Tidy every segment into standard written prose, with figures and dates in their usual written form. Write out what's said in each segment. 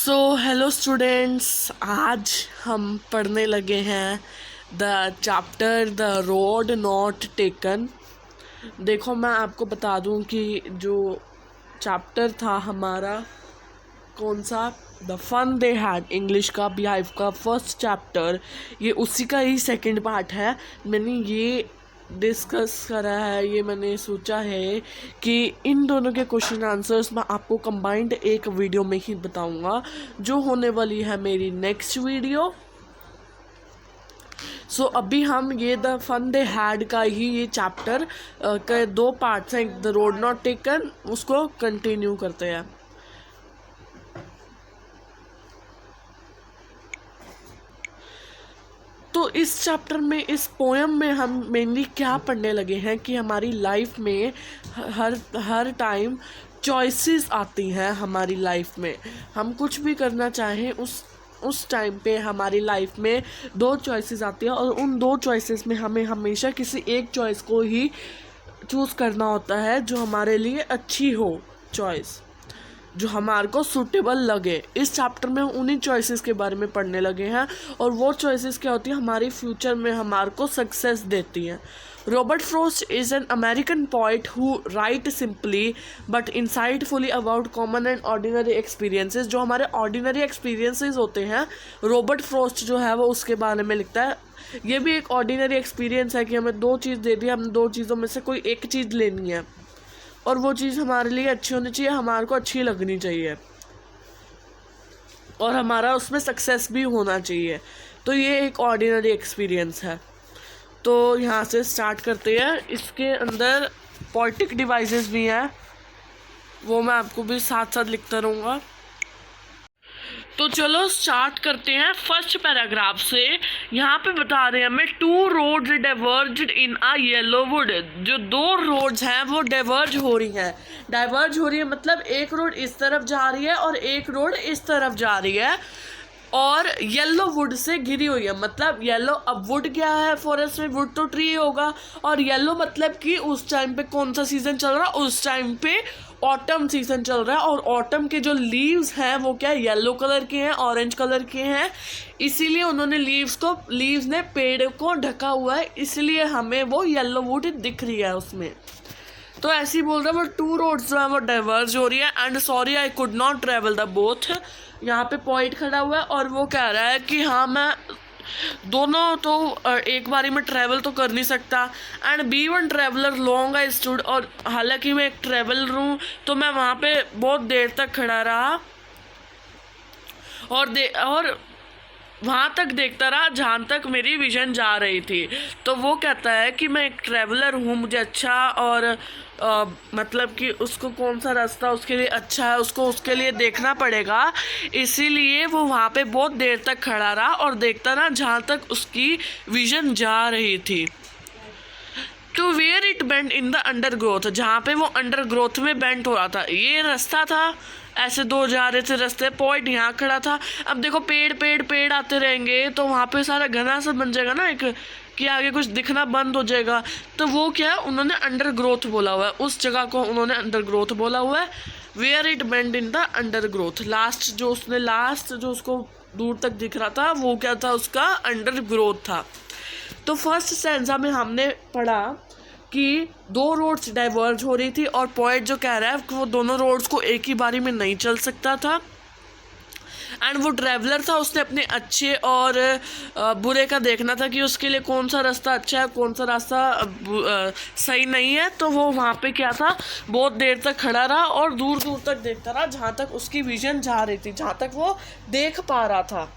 Hello students, आज हम पढ़ने लगे हैं the chapter the road not taken. देखो, मैं आपको बता दूं कि जो चैप्टर था हमारा कौन सा, the fun they had, English का बिहाइव का फर्स्ट चैप्टर, ये उसी का ही सेकंड पार्ट है। मैंने ये डिस्कस करा है, ये मैंने सोचा है कि इन दोनों के क्वेश्चन आंसर्स मैं आपको कंबाइंड एक वीडियो में ही बताऊंगा, जो होने वाली है मेरी नेक्स्ट वीडियो। सो अभी हम ये द फन दे हैड का ही ये चैप्टर के दो पार्ट्स हैं, द रोड नॉट टेकन, उसको कंटिन्यू करते हैं। तो इस चैप्टर में, इस पोएम में हम मेनली क्या पढ़ने लगे हैं कि हमारी लाइफ में हर टाइम चॉइसेस आती हैं। हमारी लाइफ में हम कुछ भी करना चाहें, उस टाइम पे हमारी लाइफ में दो चॉइसेस आती हैं, और उन दो चॉइसेस में हमें हमेशा किसी एक चॉइस को ही चूज़ करना होता है जो हमारे लिए अच्छी हो, चॉइस जो हमारे को सूटेबल लगे। इस चैप्टर में उन्हीं चॉइसेस के बारे में पढ़ने लगे हैं, और वो चॉइसेस क्या होती हैं, हमारी फ्यूचर में हमारे को सक्सेस देती हैं। Robert Frost is an American poet who write simply but insightfully about common and ordinary experiences. जो हमारे ऑर्डिनरी एक्सपीरियंसेस होते हैं, रॉबर्ट फ्रॉस्ट जो है वो उसके बारे में लिखता है। ये भी एक ऑर्डिनरी एक्सपीरियंस है कि हमें दो चीज़ दे दी, हमें दो चीज़ों में से कोई एक चीज़ लेनी है, और वो चीज़ हमारे लिए अच्छी होनी चाहिए, हमारे को अच्छी लगनी चाहिए, और हमारा उसमें सक्सेस भी होना चाहिए। तो ये एक ऑर्डिनरी एक्सपीरियंस है। तो यहाँ से स्टार्ट करते हैं। इसके अंदर पोएटिक डिवाइसेस भी हैं, वो मैं आपको भी साथ साथ लिखता रहूँगा। तो चलो स्टार्ट करते हैं फर्स्ट पैराग्राफ से। यहाँ पे बता रहे हैं हमें, two roads डाइवर्ज्ड in a yellow would. जो दो रोड्स हैं वो डाइवर्ज हो रही हैं। डाइवर्ज हो रही है मतलब एक रोड इस तरफ जा रही है और एक रोड इस तरफ जा रही है, और येलो वुड से घिरी हुई है। मतलब येलो, अब वुड क्या है, फॉरेस्ट में वुड तो ट्री होगा, और येलो मतलब कि उस टाइम पे कौन सा सीजन चल रहा है, उस टाइम पे ऑटम सीजन चल रहा है, और ऑटम के जो लीव्स हैं वो क्या है, येलो कलर के हैं, ऑरेंज कलर के हैं। इसीलिए उन्होंने लीव्स ने पेड़ को ढका हुआ है, इसलिए हमें वो येलो वुड दिख रही है उसमें। तो ऐसे ही बोल रहा है वो, टू रोड्स जो है वो डाइवर्ज हो रही है, and sorry I could not travel the both. यहाँ पे पॉइंट खड़ा हुआ है और वो कह रहा है कि हाँ, मैं दोनों तो एक बारी में ट्रैवल तो कर नहीं सकता। And be one traveller long I stood, और हालांकि मैं एक ट्रैवलर हूँ तो मैं वहाँ पे बहुत देर तक खड़ा रहा और वहाँ तक देखता रहा जहाँ तक मेरी विजन जा रही थी। तो वो कहता है कि मैं एक ट्रैवलर हूँ, मुझे अच्छा और मतलब कि उसको कौन सा रास्ता उसके लिए अच्छा है, उसको उसके लिए देखना पड़ेगा। इसीलिए वो वहाँ पे बहुत देर तक खड़ा रहा और देखता रहा जहाँ तक उसकी विजन जा रही थी। To where it bend in the undergrowth, जहाँ पे वो अंडर ग्रोथ में बेंड हो रहा था। ये रास्ता था, ऐसे दो जा रहे थे रास्ते, पॉइंट यहाँ खड़ा था। अब देखो पेड़ आते रहेंगे तो वहाँ पे सारा घना सा बन जाएगा ना, एक कि आगे कुछ दिखना बंद हो जाएगा। तो वो क्या है, उन्होंने अंडर ग्रोथ बोला हुआ है, उस जगह को उन्होंने अंडर ग्रोथ बोला हुआ है। Where it bend in the undergrowth, last जो उसको दूर तक दिख रहा था वो क्या था, उसका अंडर ग्रोथ था। तो फर्स्ट स्टैंजा में हमने पढ़ा कि दो रोड्स डाइवर्ज हो रही थी, और पॉइंट जो कह रहा है कि वो दोनों रोड्स को एक ही बारी में नहीं चल सकता था। एंड वो ट्रैवलर था, उसने अपने अच्छे और बुरे का देखना था कि उसके लिए कौन सा रास्ता अच्छा है, कौन सा रास्ता सही नहीं है। तो वो वहाँ पे क्या था, बहुत देर तक खड़ा रहा और दूर दूर तक देखता रहा जहाँ तक उसकी विजन जा रही थी, जहाँ तक वो देख पा रहा था।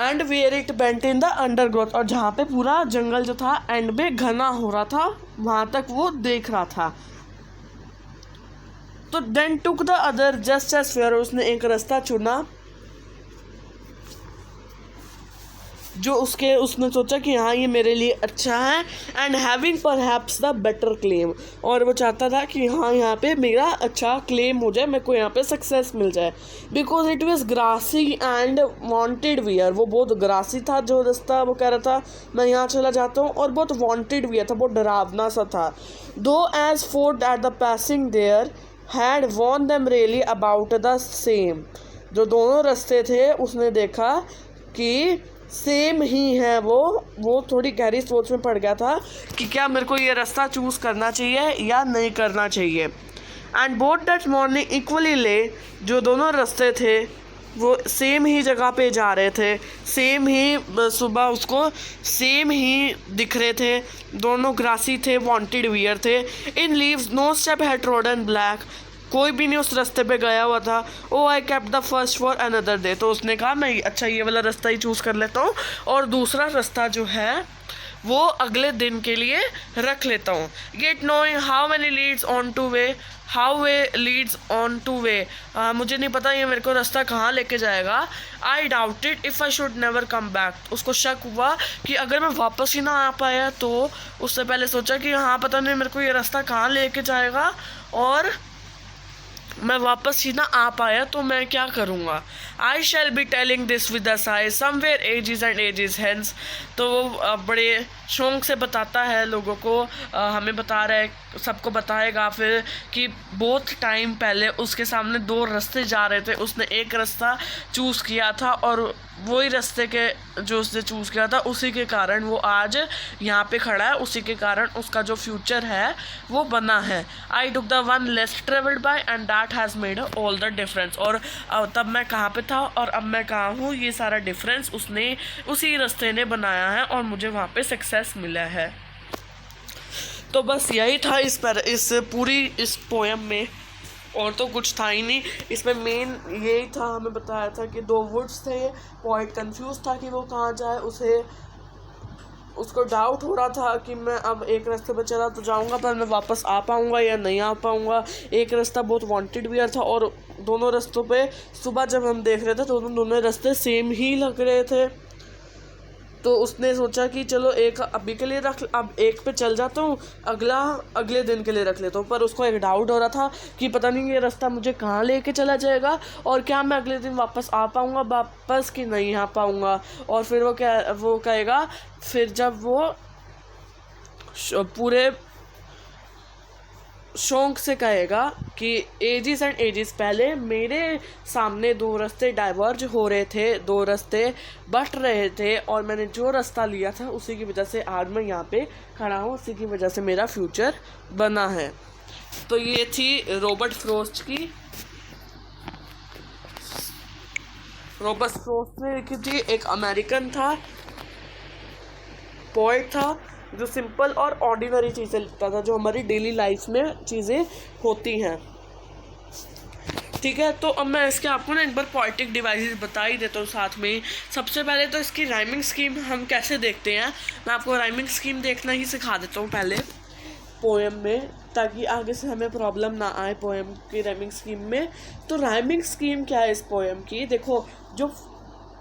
And where it bent in the undergrowth, और जहाँ पे पूरा जंगल जो था एंड में घना हो रहा था, वहाँ तक वो देख रहा था। तो then took the other just as fair, उसने एक रास्ता चुना जो उसने सोचा कि हाँ ये मेरे लिए अच्छा है। And having perhaps the better claim, और वो चाहता था कि हाँ यहाँ पे मेरा अच्छा क्लेम हो जाए, मेरे को यहाँ पे सक्सेस मिल जाए। Because it was grassy and wanted wear, वो बहुत ग्रासी था जो रास्ता, वो कह रहा था मैं यहाँ चला जाता हूँ, और बहुत वांटेड वियर था, बहुत डरावना सा था। Though as for that the passing there had worn them really about the same. जो दोनों रास्ते थे उसने देखा कि सेम ही है, वो थोड़ी गहरी सोच में पड़ गया था कि क्या मेरे को ये रास्ता चूज़ करना चाहिए या नहीं करना चाहिए। And both that morning equally ले, जो दोनों रास्ते थे वो सेम ही जगह पे जा रहे थे, सेम ही सुबह उसको सेम ही दिख रहे थे, दोनों ग्रासी थे, वांटेड वियर थे। In leaves no step had trodden black, कोई भी नहीं उस रास्ते पे गया हुआ था। Oh I kept the first for another day, तो उसने कहा मैं अच्छा ये वाला रास्ता ही चूज़ कर लेता हूँ और दूसरा रास्ता जो है वो अगले दिन के लिए रख लेता हूँ। Yet knowing how many leads on to way, how way leads on to way, मुझे नहीं पता ये मेरे को रास्ता कहाँ लेके जाएगा। आई doubted if I should never come back, उसको शक हुआ कि अगर मैं वापस ही ना आ पाया तो उससे पहले सोचा कि हाँ पता नहीं मेरे को ये रास्ता कहाँ लेके जाएगा और मैं वापस ही ना आ पाया तो मैं क्या करूँगा। I shall be telling this with the sigh somewhere ages and ages hence, तो वो बड़े शौक से बताता है लोगों को, हमें बता रहा है, सबको बताएगा फिर कि बहुत टाइम पहले उसके सामने दो रास्ते जा रहे थे, उसने एक रास्ता चूज़ किया था और वही रास्ते के जो उसने चूज़ किया था उसी के कारण वो आज यहाँ पे खड़ा है, उसी के कारण उसका जो फ्यूचर है वो बना है। I took the one less travelled by and that has made all the difference, और तब मैं कहाँ पे था और अब मैं कहाँ हूँ, ये सारा डिफरेंस उसने उसी रास्ते ने बनाया है और मुझे वहाँ पे सक्सेस मिला है। तो बस यही था इस पूरी पोएम में, और तो कुछ था ही नहीं इसमें। मेन यही था, हमें बताया था कि दो वुड्स थे, पॉइंट कंफ्यूज था कि वो कहाँ जाए, उसको डाउट हो रहा था कि मैं अब एक रास्ते पर चला तो जाऊंगा पर मैं वापस आ पाऊंगा या नहीं आ पाऊंगा। एक रास्ता बहुत वांटेड वियर था और दोनों रास्तों पे सुबह जब हम देख रहे थे तो दोनों रास्ते सेम ही लग रहे थे। तो उसने सोचा कि चलो एक अभी के लिए रख, अब एक पे चल जाता हूँ, अगले दिन के लिए रख लेता हूँ। पर उसको एक डाउट हो रहा था कि पता नहीं ये रास्ता मुझे कहाँ लेके चला जाएगा और क्या मैं अगले दिन वापस आ पाऊँगा वापस कि नहीं आ पाऊँगा। और फिर वो कहेगा, फिर जब वो पूरे शौक से कहेगा कि एजिस एंड एजिस पहले मेरे सामने दो रास्ते डाइवर्ज हो रहे थे, दो रास्ते बट रहे थे और मैंने जो रास्ता लिया था उसी की वजह से आज मैं यहाँ पे खड़ा हूँ, उसी की वजह से मेरा फ्यूचर बना है। तो ये थी रॉबर्ट फ्रॉस्ट की, रॉबर्ट फ्रॉस्ट ने लिखी थी, एक अमेरिकन था, पोएट था जो सिंपल और ऑर्डिनरी चीज़ें लिखता था, जो हमारी डेली लाइफ में चीज़ें होती हैं। ठीक है, तो अब मैं इसके आपको ना एक बार पोएटिक डिवाइसेस बता ही देता हूँ साथ में। सबसे पहले तो इसकी राइमिंग स्कीम हम कैसे देखते हैं, मैं आपको राइमिंग स्कीम देखना ही सिखा देता हूँ पहले पोएम में, ताकि आगे से हमें प्रॉब्लम ना आए पोएम की राइमिंग स्कीम में। तो राइमिंग स्कीम क्या है इस पोएम की, देखो जो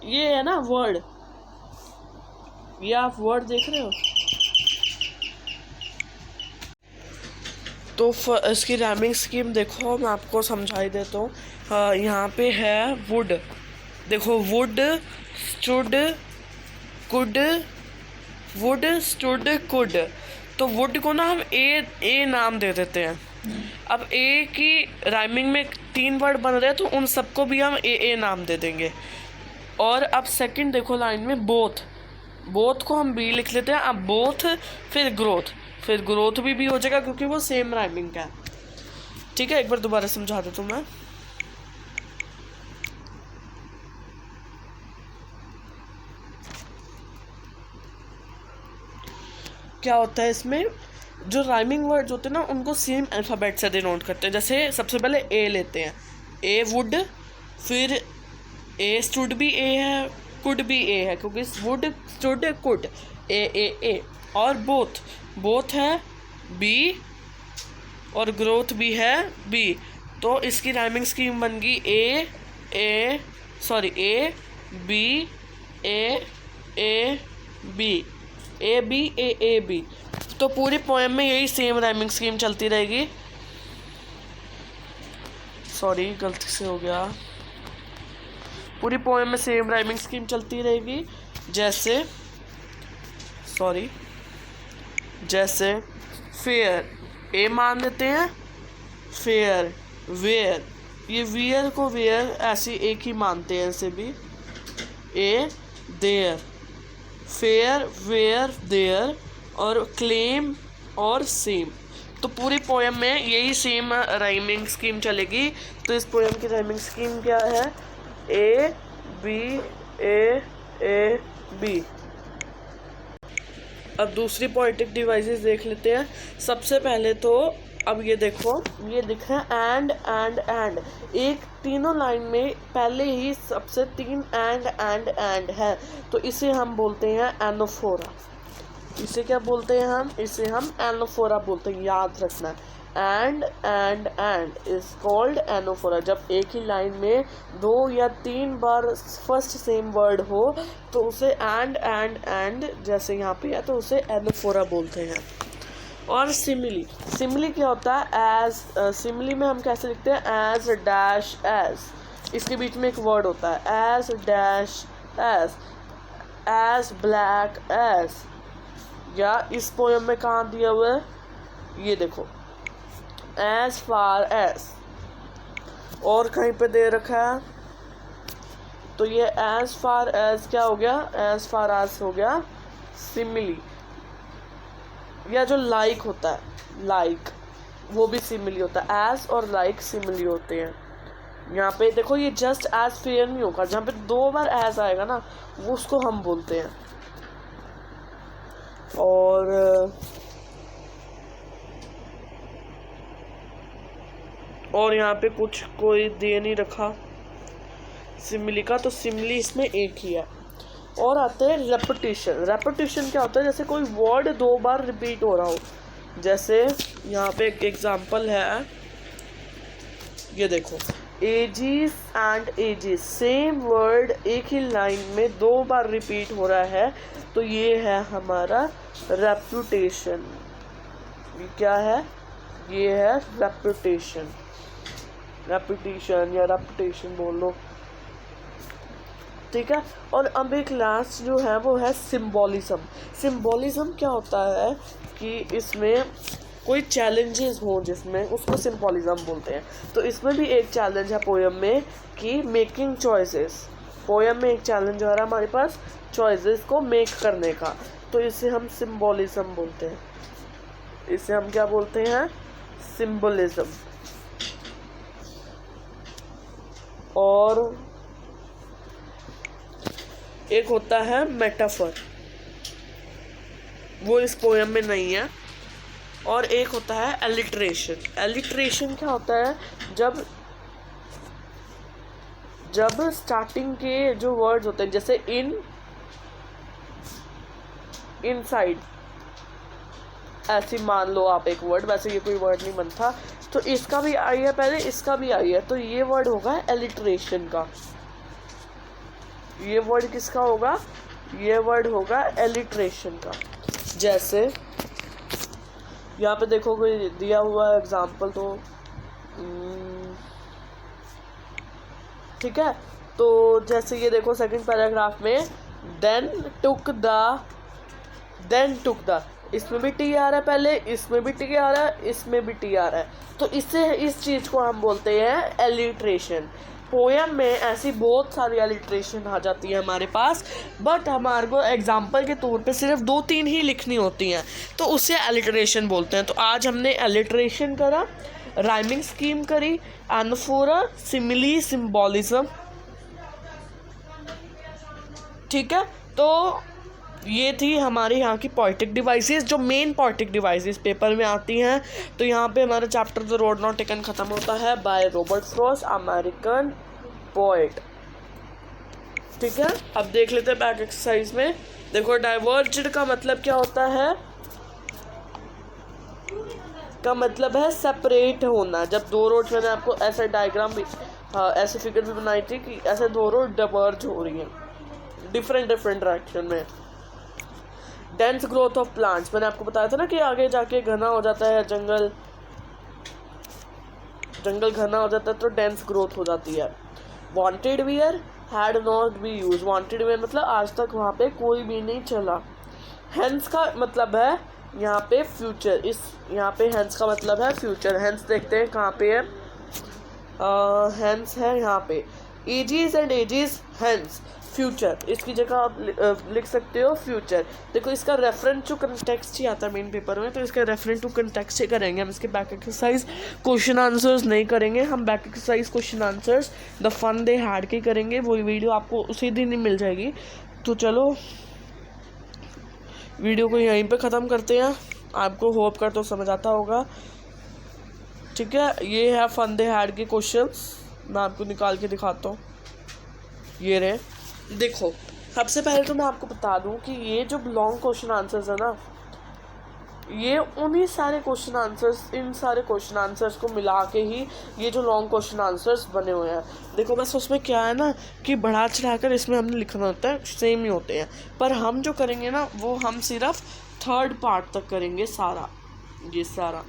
ये है ना वर्ड, ये आप वर्ड देख रहे हो, तो इसकी राइमिंग स्कीम देखो मैं आपको समझाई देता हूँ। यहाँ पे है वुड, देखो would stood could, would stood could, तो वुड को ना हम ए नाम दे देते हैं। अब ए की राइमिंग में 3 वर्ड बन रहे हैं तो उन सबको भी हम ए नाम दे देंगे। और अब सेकंड देखो लाइन में बोथ, बोथ को हम बी लिख लेते हैं। अब बोथ फिर ग्रोथ, फिर ग्रोथ भी हो जाएगा क्योंकि वो सेम राइमिंग का है। ठीक है, एक बार दोबारा समझा देता हूँ मैं। क्या होता है इसमें, जो राइमिंग वर्ड्स होते हैं ना उनको सेम अल्फ़ाबेट से डिनोट करते हैं। जैसे सबसे पहले ए लेते हैं, ए वुड, फिर ए स्टूड भी ए है, कुड भी ए है क्योंकि वुड स्टूड कुड, ए और बोथ, बोथ है बी और ग्रोथ भी है बी। तो इसकी राइमिंग स्कीम बन गई a b a b, a b a b. तो पूरी पोएम में यही सेम राइमिंग स्कीम चलती रहेगी। सॉरी गलती से हो गया, पूरी पोएम में सेम राइमिंग स्कीम चलती रहेगी। जैसे जैसे फेयर, ए मान लेते हैं फेयर, वेयर, ये वियर को वेयर ऐसी एक ही मानते हैं ऐसे भी, ए देयर, फेयर वेयर देयर, और क्लेम और सेम। तो पूरी पोएम में यही सेम राइमिंग स्कीम चलेगी। तो इस पोएम की राइमिंग स्कीम क्या है? A b a b. अब दूसरी पोएटिक डिवाइसेस देख लेते हैं। सबसे पहले तो अब ये देखो, ये दिख रहा है एंड। एक तीनों लाइन में पहले ही सबसे 3 एंड है, तो इसे हम बोलते हैं एनोफोरा। इसे क्या बोलते हैं हम? इसे हम एनोफोरा बोलते हैं, याद रखना। And is called anaphora. जब एक ही लाइन में 2 या 3 बार फर्स्ट सेम वर्ड हो तो उसे एंड जैसे यहाँ पे है तो उसे एनोफोरा बोलते हैं। और सिमिली क्या होता है? एज। सिमिली में हम कैसे लिखते हैं? As dash as. इसके बीच में एक वर्ड होता है, as dash as black as. या इस पोएम में कहाँ दिया हुआ है? ये देखो, एज फार एज। और कहीं पे दे रखा है, तो ये एज फार एज क्या हो गया? एज फार एज हो गया सिमिली। या जो लाइक होता है, लाइक, वो भी सिमिली होता है। एज और लाइक सिमिली होते हैं। यहाँ पे देखो, ये जस्ट एज फेयर नहीं होगा, जहाँ पे 2 बार एज आएगा ना, वो उसको हम बोलते हैं। और यहाँ पे कुछ कोई दे नहीं रखा सिमिली का, तो सिमिली इसमें एक ही है। और आते हैं रेपिटेशन क्या होता है? जैसे कोई वर्ड 2 बार रिपीट हो रहा हो। जैसे यहाँ पे एक एग्जांपल है, ये देखो, ages and ages, same word एक ही लाइन में 2 बार रिपीट हो रहा है, तो ये है हमारा रेपुटेशन। ये क्या है? ये है रेपुटेशन या रेपुटेशन बोल लो, ठीक है। और अब एक लास्ट जो है वो है सिम्बोलिज्म क्या होता है कि इसमें कोई चैलेंजेस हो जिसमें, उसको सिम्बोलिज्म बोलते हैं। तो इसमें भी एक चैलेंज है पोएम में कि मेकिंग चॉइसेस। पोएम में एक चैलेंज आ रहा है हमारे पास चॉइसेस को मेक करने का, तो इसे हम सिम्बोलिज्म बोलते हैं। इसे हम क्या बोलते हैं? सिम्बोलिज्म। और एक होता है मेटाफर, वो इस पोएम में नहीं है। और एक होता है एलिट्रेशन क्या होता है? जब स्टार्टिंग के जो वर्ड्स होते हैं, जैसे इनसाइड, ऐसी मान लो आप एक वर्ड, वैसे ये कोई वर्ड नहीं बनता, तो इसका भी आई है पहले, इसका भी आई है, तो ये वर्ड होगा एलिट्रेशन का। ये वर्ड किसका होगा? ये वर्ड होगा एलिट्रेशन का। जैसे यहाँ पे देखो कोई दिया हुआ एग्जाम्पल, तो ठीक है। तो जैसे ये देखो सेकंड पैराग्राफ में, देन टुक द, इसमें भी टी आ रहा है पहले, इसमें भी टी आ रहा है, इसमें भी टी आ रहा है, तो इस चीज़ को हम बोलते हैं एलिट्रेशन। पोएम में ऐसी बहुत सारी एलिट्रेशन आ जाती है हमारे पास, बट हमारे को एग्जाम्पल के तौर पे सिर्फ 2-3 ही लिखनी होती हैं, तो उसे एलिट्रेशन बोलते हैं। तो आज हमने एलिट्रेशन करा, राइमिंग स्कीम करी, एनाफोरा, सिमिली, सिम्बोलिज्म, ठीक है। तो ये थी हमारे यहाँ की पोएटिक डिवाइसेस, जो मेन पोएटिक डिवाइसेस पेपर में आती हैं। तो यहाँ पे हमारा chapter the road not taken ख़त्म होता है by Robert Frost, American poet, ठीक है। अब देख लेते हैं बैक एक्सरसाइज में। देखो, डाइवर्ज्ड का मतलब क्या होता है? का मतलब है सेपरेट होना। जब 2 रोड्स, मैंने आपको ऐसा डायग्राम भी, ऐसे फिगर भी बनाई थी कि ऐसे 2 रोड डाइवर्ज हो रही हैं डिफरेंट डायरेक्शन में। डेंस ग्रोथ ऑफ प्लांट्स, मैंने आपको बताया था ना कि आगे जाके घना हो जाता है जंगल घना हो जाता है तो डेंस ग्रोथ हो जाती है। Wanted wear had not be use, wanted wear मतलब आज तक वहाँ पे कोई भी नहीं चला। हेंस का मतलब है यहाँ पे फ्यूचर, यहाँ पे हेंस का मतलब है फ्यूचर। हेंस देखते हैं कहाँ पे है, हैंस है यहाँ पे, ages and ages hence future, इसकी जगह आप लिख सकते हो फ्यूचर। देखो इसका रेफरेंस टू कंटेक्स्ट ही आता है मेन पेपर में, तो इसका रेफरेंस टू कंटेक्स्ट ही करेंगे हम, इसके बैक एक्सरसाइज क्वेश्चन आंसर्स नहीं करेंगे हम। Back exercise question answers the fun they had के करेंगे, वो वीडियो आपको उसी दिन ही मिल जाएगी। तो चलो वीडियो को यहीं पे ख़त्म करते हैं, आपको होप कर तो समझ आता होगा, ठीक है। ये है फन दे हैड के क्वेश्चंस, मैं आपको निकाल के दिखाता हूँ, ये रहे। देखो सबसे पहले तो मैं आपको बता दूं कि ये जो लॉन्ग क्वेश्चन आंसर्स है ना, ये उन्हीं सारे क्वेश्चन आंसर्स, इन सारे क्वेश्चन आंसर्स को मिला के ही ये जो लॉन्ग क्वेश्चन आंसर्स बने हुए हैं। देखो बस उसमें क्या है ना कि बढ़ा चढ़ाकर इसमें हमने लिखना होता है, सेम ही होते हैं, पर हम जो करेंगे ना वो हम सिर्फ थर्ड पार्ट तक करेंगे सारा, ये सारा,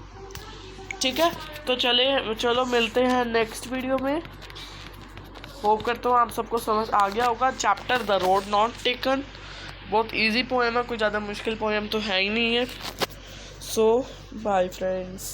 ठीक है। तो चलो मिलते हैं नेक्स्ट वीडियो में। होप करता हूँ आप सबको समझ आ गया होगा। Chapter the road not taken बहुत इजी पोएम है, कोई ज़्यादा मुश्किल पोएम तो है ही नहीं है। सो बाय फ्रेंड्स।